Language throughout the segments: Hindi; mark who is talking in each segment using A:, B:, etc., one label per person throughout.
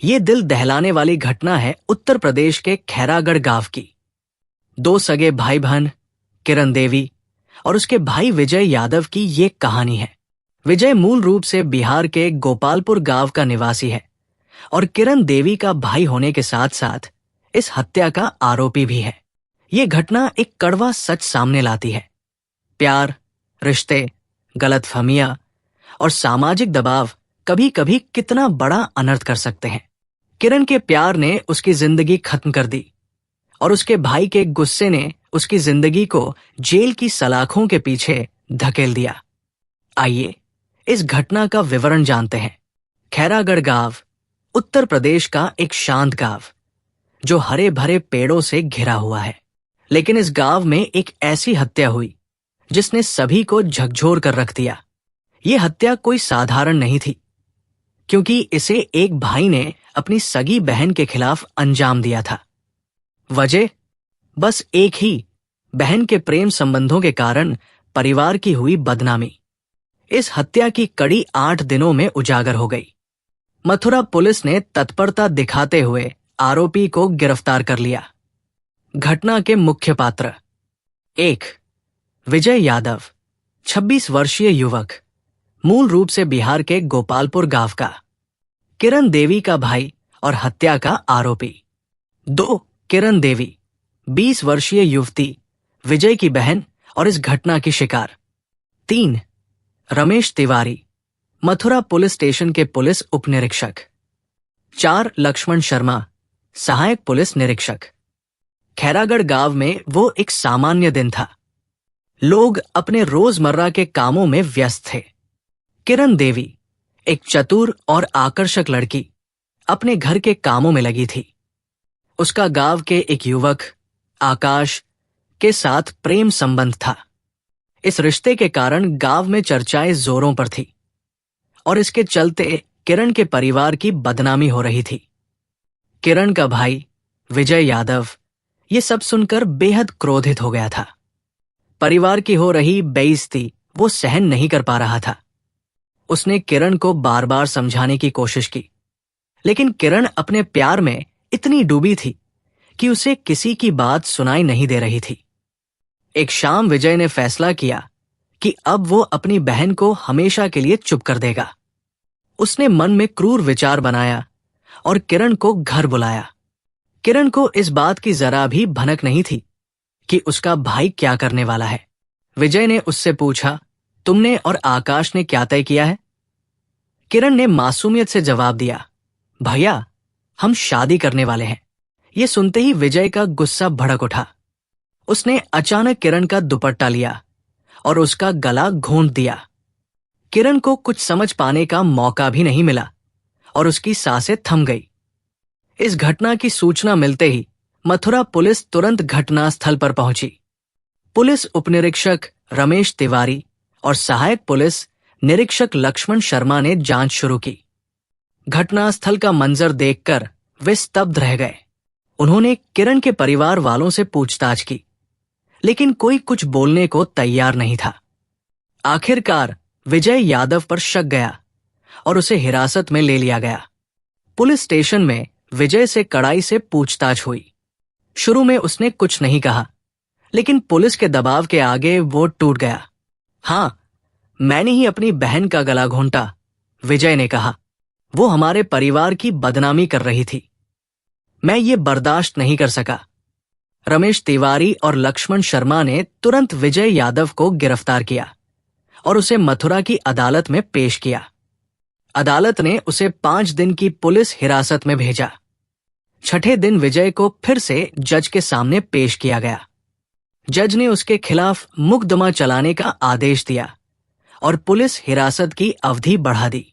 A: ये दिल दहलाने वाली घटना है उत्तर प्रदेश के खैरागढ़ गांव की। दो सगे भाई बहन किरण देवी और उसके भाई विजय यादव की ये कहानी है। विजय मूल रूप से बिहार के गोपालपुर गांव का निवासी है और किरण देवी का भाई होने के साथ साथ इस हत्या का आरोपी भी है। ये घटना एक कड़वा सच सामने लाती है। प्यार, रिश्ते, गलतफहमियां और सामाजिक दबाव कभी कभी कितना बड़ा अनर्थ कर सकते हैं। किरण के प्यार ने उसकी जिंदगी खत्म कर दी और उसके भाई के गुस्से ने उसकी जिंदगी को जेल की सलाखों के पीछे धकेल दिया। आइए इस घटना का विवरण जानते हैं। खैरागढ़ गांव उत्तर प्रदेश का एक शांत गांव जो हरे भरे पेड़ों से घिरा हुआ है। लेकिन इस गांव में एक ऐसी हत्या हुई जिसने सभी को झकझोर कर रख दिया। ये हत्या कोई साधारण नहीं थी, क्योंकि इसे एक भाई ने अपनी सगी बहन के खिलाफ अंजाम दिया था। वजह बस एक ही, बहन के प्रेम संबंधों के कारण परिवार की हुई बदनामी। इस हत्या की कड़ी 8 दिनों में उजागर हो गई। मथुरा पुलिस ने तत्परता दिखाते हुए आरोपी को गिरफ्तार कर लिया। घटना के मुख्य पात्र: 1. विजय यादव, 26 वर्षीय युवक, मूल रूप से बिहार के गोपालपुर गांव का, किरण देवी का भाई और हत्या का आरोपी। 2. किरण देवी, 20 वर्षीय युवती, विजय की बहन और इस घटना की शिकार। 3. रमेश तिवारी, मथुरा पुलिस स्टेशन के पुलिस उप निरीक्षक। 4. लक्ष्मण शर्मा, सहायक पुलिस निरीक्षक। खैरागढ़ गांव में वो एक सामान्य दिन था। लोग अपने रोजमर्रा के कामों में व्यस्त थे। किरण देवी, एक चतुर और आकर्षक लड़की, अपने घर के कामों में लगी थी। उसका गांव के एक युवक आकाश के साथ प्रेम संबंध था। इस रिश्ते के कारण गांव में चर्चाएं जोरों पर थी और इसके चलते किरण के परिवार की बदनामी हो रही थी। किरण का भाई विजय यादव ये सब सुनकर बेहद क्रोधित हो गया था। परिवार की हो रही बेइज्जती वो सहन नहीं कर पा रहा था। उसने किरण को बार बार समझाने की कोशिश की, लेकिन किरण अपने प्यार में इतनी डूबी थी कि उसे किसी की बात सुनाई नहीं दे रही थी। एक शाम विजय ने फैसला किया कि अब वो अपनी बहन को हमेशा के लिए चुप कर देगा। उसने मन में क्रूर विचार बनाया और किरण को घर बुलाया। किरण को इस बात की जरा भी भनक नहीं थी कि उसका भाई क्या करने वाला है। विजय ने उससे पूछा, तुमने और आकाश ने क्या तय किया है? किरण ने मासूमियत से जवाब दिया, भैया, हम शादी करने वाले हैं। ये सुनते ही विजय का गुस्सा भड़क उठा। उसने अचानक किरण का दुपट्टा लिया और उसका गला घोंट दिया। किरण को कुछ समझ पाने का मौका भी नहीं मिला और उसकी सांसें थम गई। इस घटना की सूचना मिलते ही मथुरा पुलिस तुरंत घटनास्थल पर पहुंची। पुलिस उपनिरीक्षक रमेश तिवारी और सहायक पुलिस निरीक्षक लक्ष्मण शर्मा ने जांच शुरू की। घटनास्थल का मंजर देखकर वे स्तब्ध रह गए। उन्होंने किरण के परिवार वालों से पूछताछ की, लेकिन कोई कुछ बोलने को तैयार नहीं था। आखिरकार विजय यादव पर शक गया और उसे हिरासत में ले लिया गया। पुलिस स्टेशन में विजय से कड़ाई से पूछताछ हुई। शुरू में उसने कुछ नहीं कहा, लेकिन पुलिस के दबाव के आगे वो टूट गया। हाँ, मैंने ही अपनी बहन का गला घोंटा, विजय ने कहा। वो हमारे परिवार की बदनामी कर रही थी। मैं ये बर्दाश्त नहीं कर सका। रमेश तिवारी और लक्ष्मण शर्मा ने तुरंत विजय यादव को गिरफ्तार किया और उसे मथुरा की अदालत में पेश किया। अदालत ने उसे 5 दिन की पुलिस हिरासत में भेजा। 6ठे दिन विजय को फिर से जज के सामने पेश किया गया। जज ने उसके खिलाफ मुकदमा चलाने का आदेश दिया और पुलिस हिरासत की अवधि बढ़ा दी।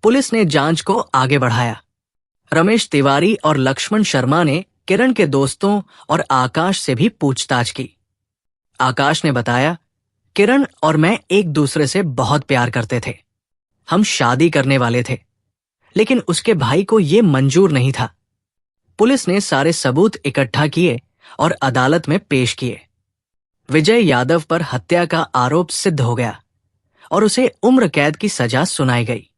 A: पुलिस ने जांच को आगे बढ़ाया। रमेश तिवारी और लक्ष्मण शर्मा ने किरण के दोस्तों और आकाश से भी पूछताछ की। आकाश ने बताया, किरण और मैं एक दूसरे से बहुत प्यार करते थे। हम शादी करने वाले थे, लेकिन उसके भाई को यह मंजूर नहीं था। पुलिस ने सारे सबूत इकट्ठा किए और अदालत में पेश किए। विजय यादव पर हत्या का आरोप सिद्ध हो गया और उसे उम्र कैद की सजा सुनाई गई।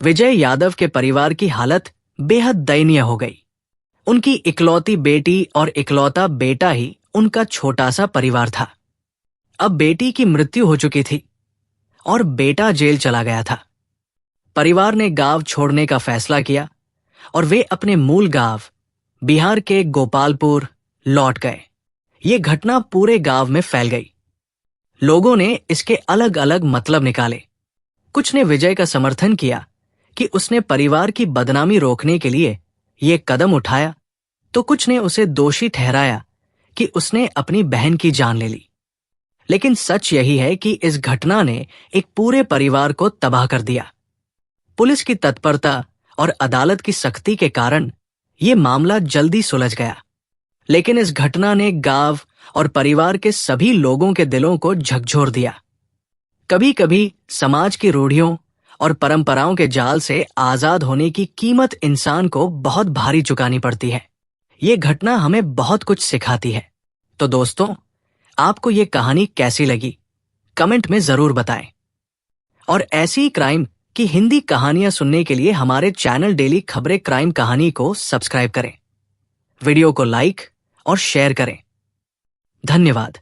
A: विजय यादव के परिवार की हालत बेहद दयनीय हो गई। उनकी इकलौती बेटी और इकलौता बेटा ही उनका छोटा सा परिवार था। अब बेटी की मृत्यु हो चुकी थी और बेटा जेल चला गया था। परिवार ने गांव छोड़ने का फैसला किया और वे अपने मूल गांव बिहार के गोपालपुर लौट गए। ये घटना पूरे गांव में फैल गई। लोगों ने इसके अलग अलग मतलब निकाले। कुछ ने विजय का समर्थन किया कि उसने परिवार की बदनामी रोकने के लिए ये कदम उठाया, तो कुछ ने उसे दोषी ठहराया कि उसने अपनी बहन की जान ले ली। लेकिन सच यही है कि इस घटना ने एक पूरे परिवार को तबाह कर दिया। पुलिस की तत्परता और अदालत की सख्ती के कारण यह मामला जल्दी सुलझ गया, लेकिन इस घटना ने गांव और परिवार के सभी लोगों के दिलों को झकझोर दिया। कभी कभी समाज की रूढ़ियों और परंपराओं के जाल से आजाद होने की कीमत इंसान को बहुत भारी चुकानी पड़ती है। ये घटना हमें बहुत कुछ सिखाती है। तो दोस्तों, आपको ये कहानी कैसी लगी कमेंट में जरूर बताएं। और ऐसी ही क्राइम की हिंदी कहानियां सुनने के लिए हमारे चैनल डेली खबरें क्राइम कहानी को सब्सक्राइब करें, वीडियो को लाइक और शेयर करें। धन्यवाद।